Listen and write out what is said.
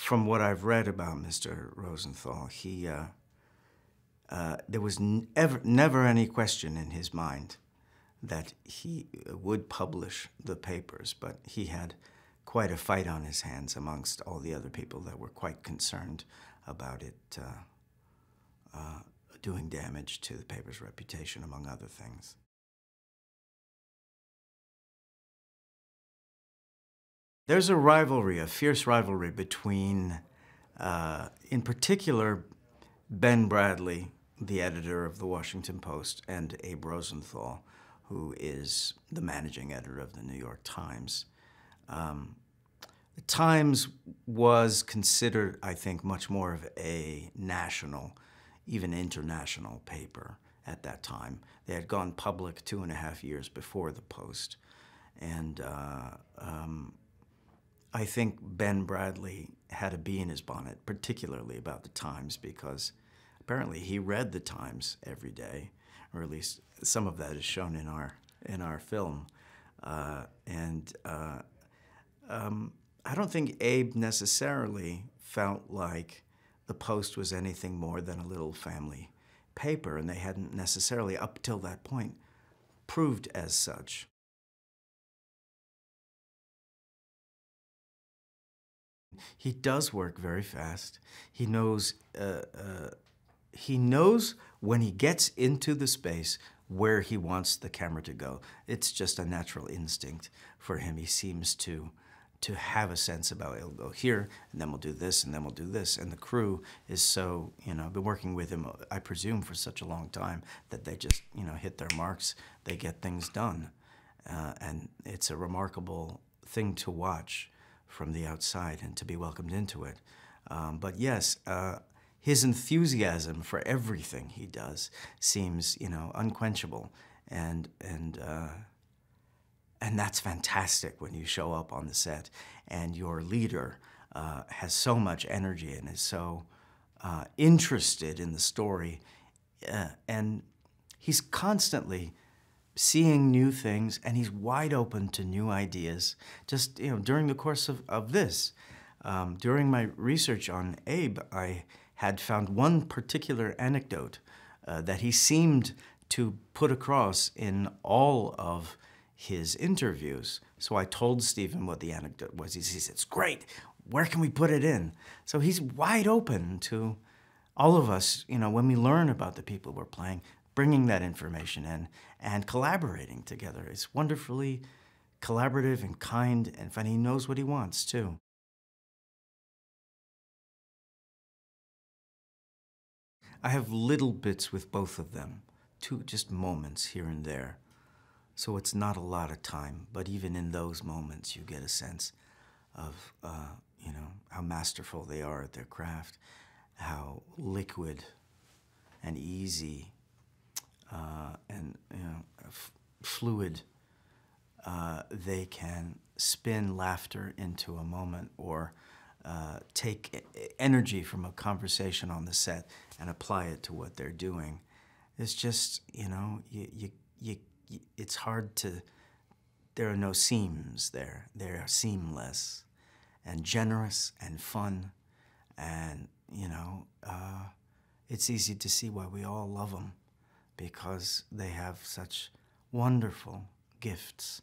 from what I've read about Mr. Rosenthal, there was never any question in his mind that he would publish the papers, but he had quite a fight on his hands amongst all the other people that were quite concerned about it doing damage to the paper's reputation, among other things. There's a rivalry, a fierce rivalry between, in particular, Ben Bradlee, the editor of the Washington Post, and Abe Rosenthal, who is the managing editor of the New York Times. The Times was considered, I think, much more of a national, even international paper at that time. They had gone public 2.5 years before the Post. And I think Ben Bradlee had a bee in his bonnet, particularly about the Times, because apparently he read the Times every day, or at least some of that is shown in our film. I don't think Abe necessarily felt like the Post was anything more than a little family paper, and they hadn't necessarily, up till that point, proved as such. He does work very fast. He knows when he gets into the space where he wants the camera to go. It's just a natural instinct for him. He seems to have a sense about, it'll go here, and then we'll do this, and then we'll do this. And the crew is so, I've been working with him, I presume, for such a long time that they just, hit their marks. They get things done. And it's a remarkable thing to watch from the outside and to be welcomed into it. But yes, his enthusiasm for everything he does seems, unquenchable. And that's fantastic when you show up on the set and your leader has so much energy and is so interested in the story. And he's constantly seeing new things, and he's wide open to new ideas. Just, during the course of this, during my research on Abe, I had found one particular anecdote that he seemed to put across in all of his interviews. So I told Steven what the anecdote was. He said, "It's great. Where can we put it in?" So he's wide open to all of us, when we learn about the people we're playing, bringing that information in and collaborating together. It's wonderfully collaborative and kind, and he knows what he wants, too. I have little bits with both of them, just moments here and there. So it's not a lot of time, but even in those moments, you get a sense of, how masterful they are at their craft, how liquid and easy and fluid they can spin laughter into a moment, or take energy from a conversation on the set and apply it to what they're doing. It's just, it's hard to, there are no seams there. They're seamless and generous and fun, and, it's easy to see why we all love them, because they have such wonderful gifts